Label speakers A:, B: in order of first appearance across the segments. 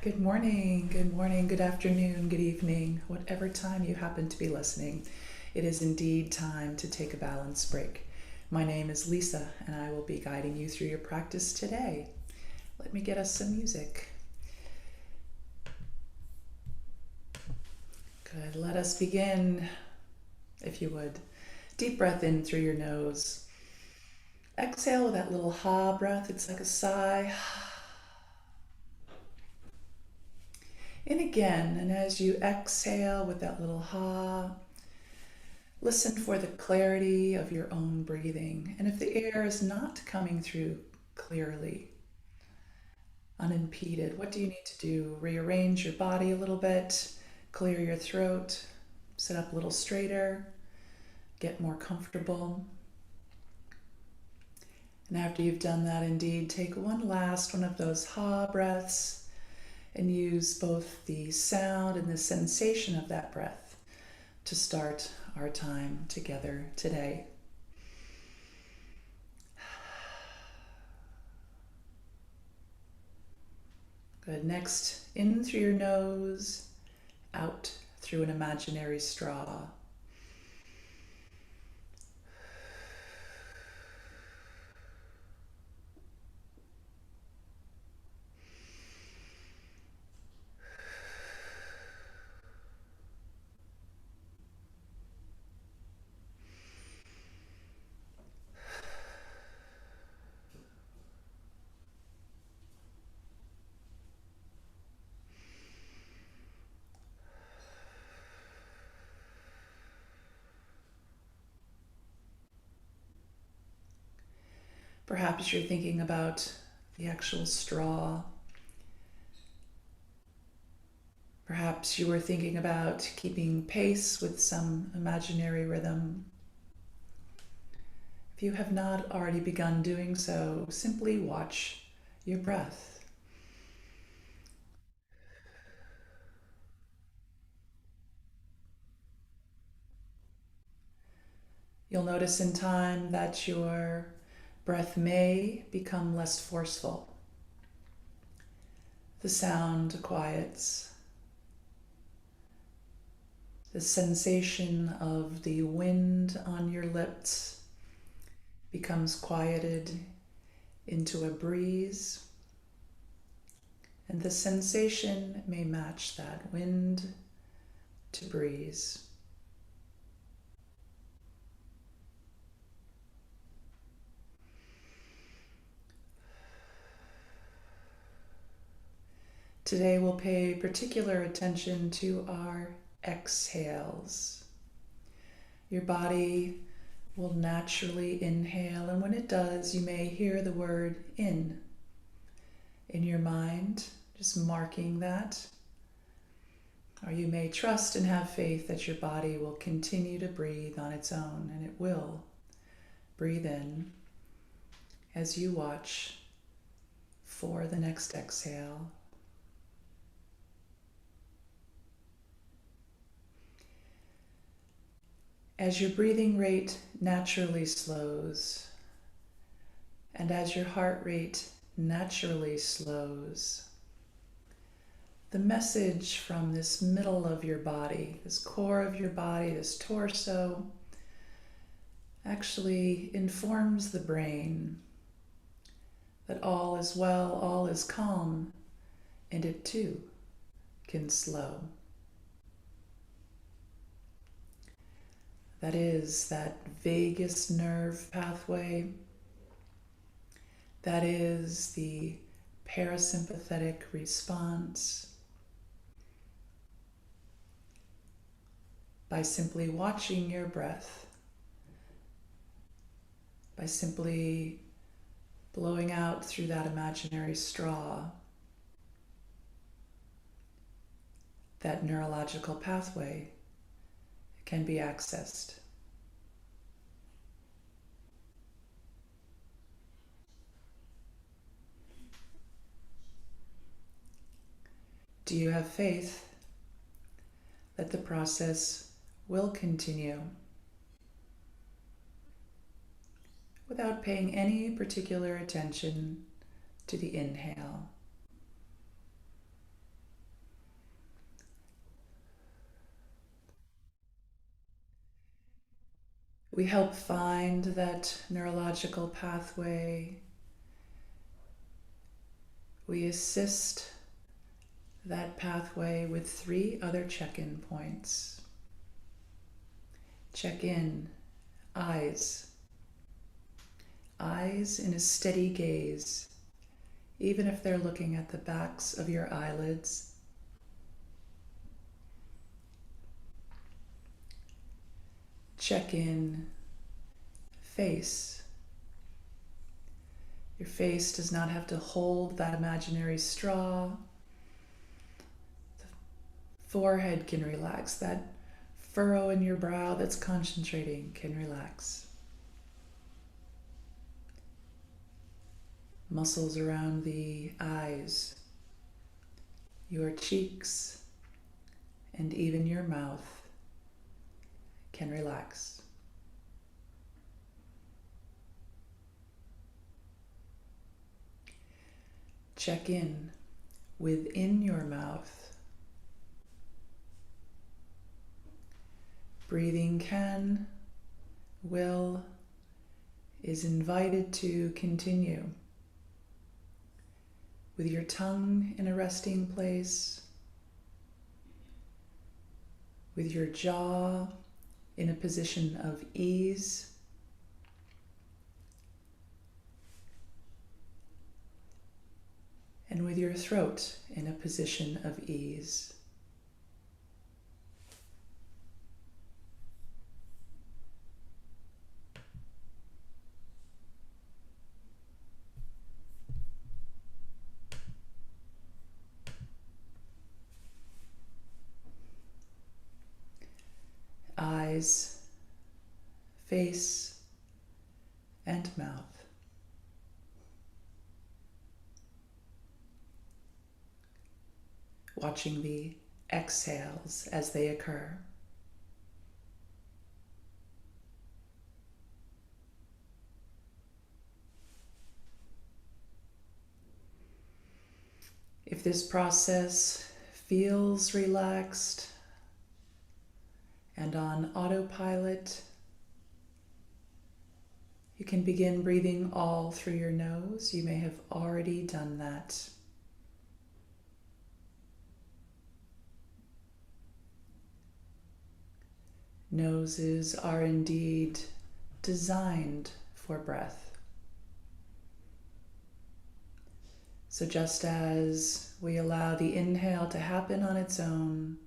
A: Good morning, good afternoon, good evening, whatever time you happen to be listening. It is indeed time to take a balance break. My name is Lisa, and I will be guiding you through your practice today. Let me get us some music. Good. Let us begin, if you would. Deep breath in through your nose. Exhale with that little ha breath. It's like a sigh. In again, and as you exhale with that little ha, listen for the clarity of your own breathing. And if the air is not coming through clearly, unimpeded, what do you need to do? Rearrange your body a little bit, clear your throat, sit up a little straighter, get more comfortable. And after you've done that, indeed, take one last one of those ha breaths and use both the sound and the sensation of that breath to start our time together today. Good. Next, in through your nose, out through an imaginary straw. Perhaps you're thinking about the actual straw. Perhaps you were thinking about keeping pace with some imaginary rhythm. If you have not already begun doing so, simply watch your breath. You'll notice in time that your breath may become less forceful. The sound quiets. The sensation of the wind on your lips becomes quieted into a breeze, and the sensation may match that wind to breeze. Today we'll pay particular attention to our exhales. Your body will naturally inhale, and when it does, you may hear the word in your mind, just marking that. Or you may trust and have faith that your body will continue to breathe on its own, and it will breathe in as you watch for the next exhale. As your breathing rate naturally slows, and as your heart rate naturally slows, the message from this middle of your body, this core of your body, this torso, actually informs the brain that all is well, all is calm, and it too can slow. That is that vagus nerve pathway. That is the parasympathetic response. By simply watching your breath, by simply blowing out through that imaginary straw, that neurological pathway can be accessed. Do you have faith that the process will continue without paying any particular attention to the inhale? We help find that neurological pathway. We assist that pathway with 3 other check-in points. Check in, eyes. Eyes in a steady gaze, even if they're looking at the backs of your eyelids. Check in, face. Your face does not have to hold that imaginary straw. The forehead can relax. That furrow in your brow that's concentrating can relax. Muscles around the eyes, your cheeks, and even your mouth can relax. Check in within your mouth. Breathing can, will, is invited to continue. With your tongue in a resting place, with your jaw in a position of ease, and with your throat in a position of ease. Eyes, face, and mouth. Watching the exhales as they occur. If this process feels relaxed and on autopilot, you can begin breathing all through your nose. You may have already done that. Noses are indeed designed for breath. So just as we allow the inhale to happen on its own,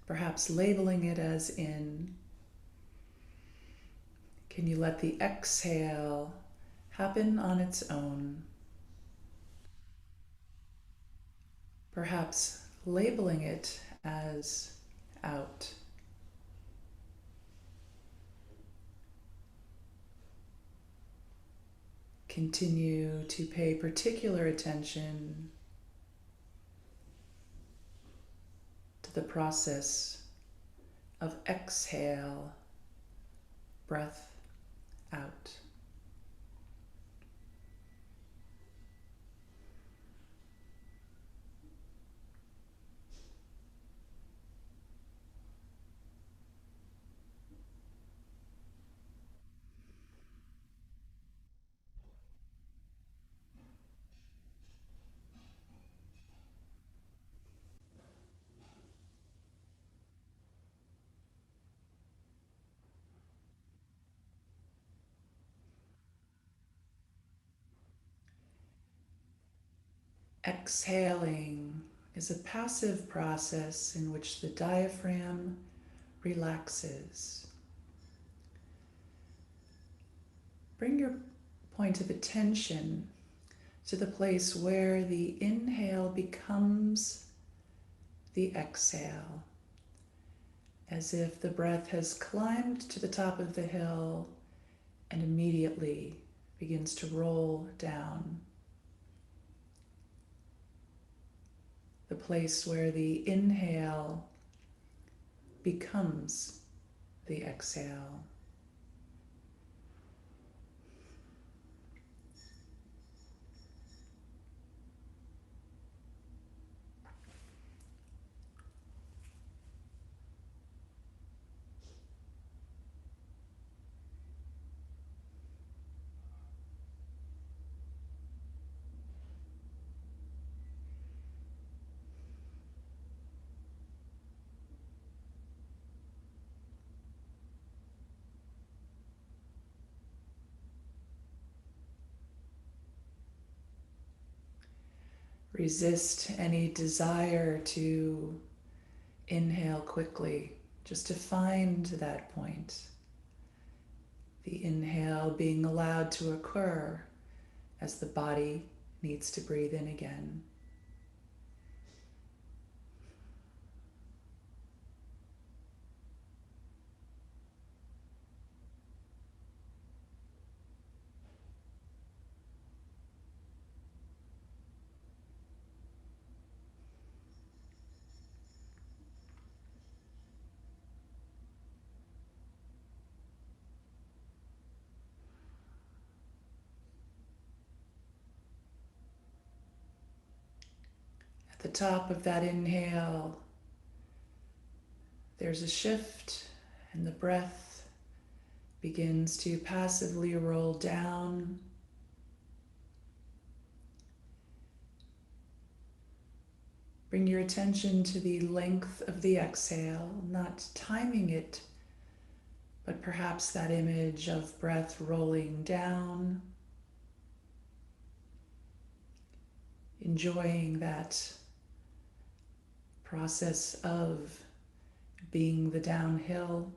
A: perhaps labeling it as in, can you let the exhale happen on its own? Perhaps labeling it as out. Continue to pay particular attention to the process of exhale, breath out. Exhaling is a passive process in which the diaphragm relaxes. Bring your point of attention to the place where the inhale becomes the exhale, as if the breath has climbed to the top of the hill and immediately begins to roll down. The place where the inhale becomes the exhale. Resist any desire to inhale quickly, just to find that point. The inhale being allowed to occur as the body needs to breathe in again. At the top of that inhale, there's a shift, and the breath begins to passively roll down. Bring your attention to the length of the exhale, not timing it, but perhaps that image of breath rolling down, enjoying that process of being the downhill.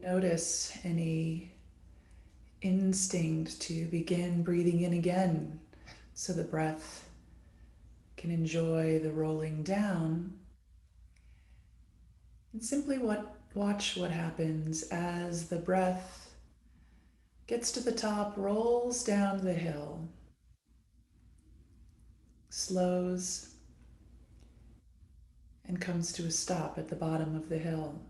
A: Notice any instinct to begin breathing in again so the breath can enjoy the rolling down. And simply watch what happens as the breath gets to the top, rolls down the hill, slows, and comes to a stop at the bottom of the hill.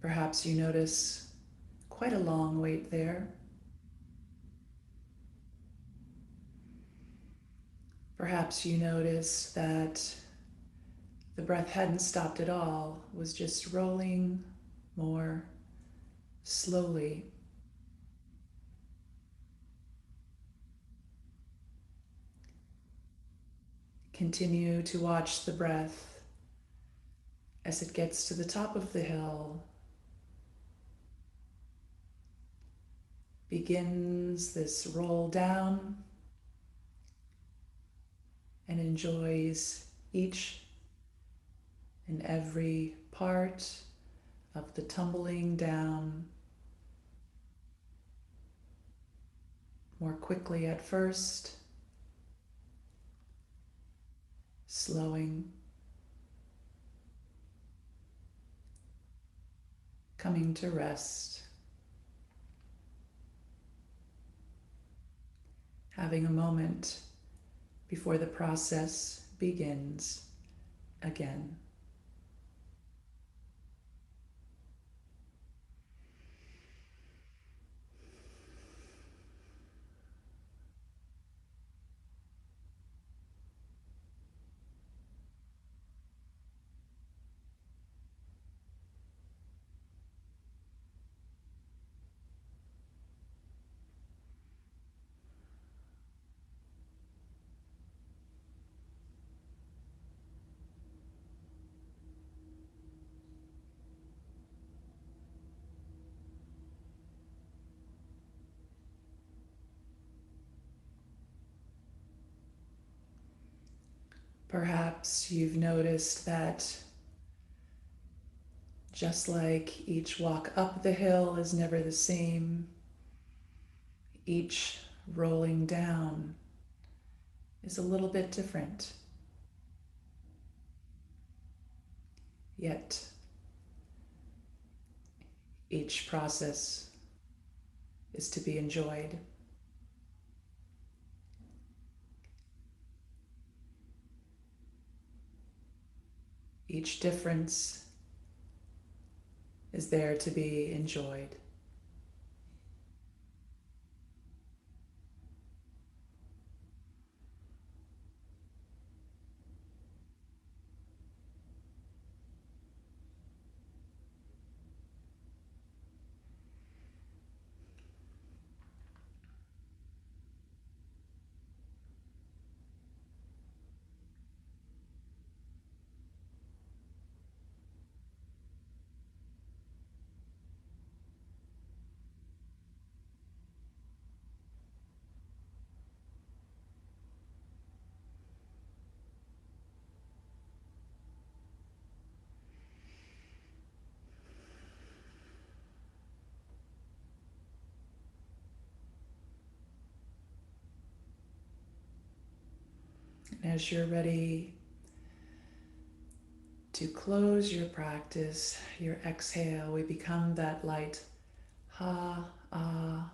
A: Perhaps you notice quite a long wait there. Perhaps you notice that the breath hadn't stopped at all, was just rolling more slowly. Continue to watch the breath as it gets to the top of the hill, begins this roll down, and enjoys each and every part of the tumbling down, more quickly at first, slowing, coming to rest, having a moment before the process begins again. Perhaps you've noticed that just like each walk up the hill is never the same, each rolling down is a little bit different. Yet each process is to be enjoyed. Each difference is there to be enjoyed. And as you're ready to close your practice, your exhale, we become that light ha, ah.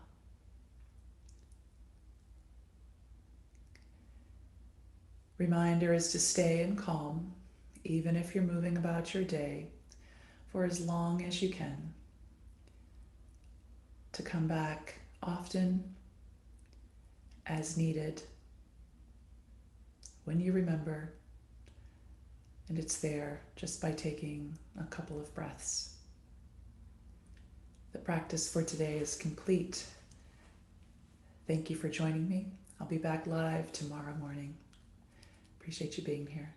A: Reminder is to stay in calm, even if you're moving about your day, for as long as you can. To come back often as needed when you remember, and it's there just by taking a couple of breaths. The practice for today is complete. Thank you for joining me. I'll be back live tomorrow morning. Appreciate you being here.